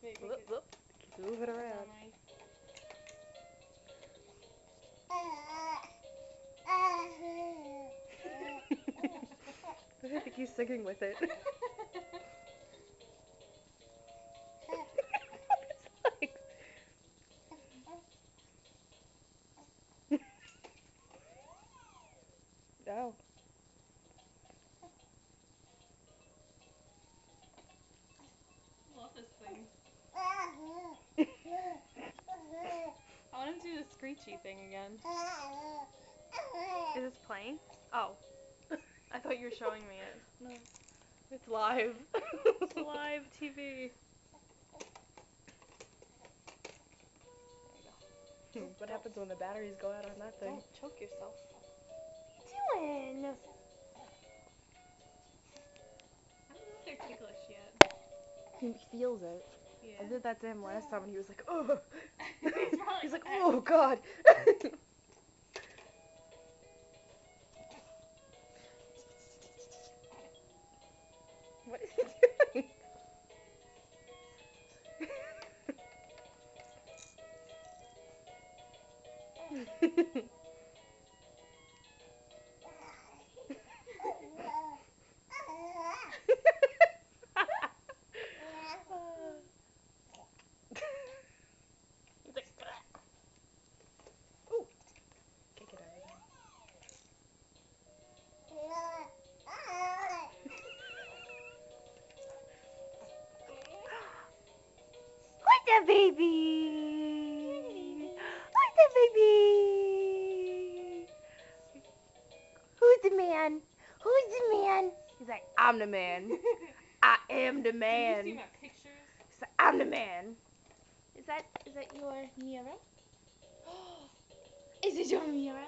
Wait, Look, look. Keep moving around. I think he's singing with it. No. I love this thing. I want him to do the screechy thing again. Is this playing? Oh. I thought you were showing me it. No. It's live. It's live TV. What happens when the batteries go out on that thing? Don't choke yourself. What are you doing? I don't know if they're ticklish yet. He feels it. Yeah. I did that to him last time and he was like, oh. He's like, "Eh." oh, God. What is he doing? He's like, ooh, kick it out of there. Who's the baby? Who's the baby? Who's the man? Who's the man? He's like, I'm the man. I am the man. Did you see my pictures? He's like, I'm the man. Is that your mirror? Is it your mirror?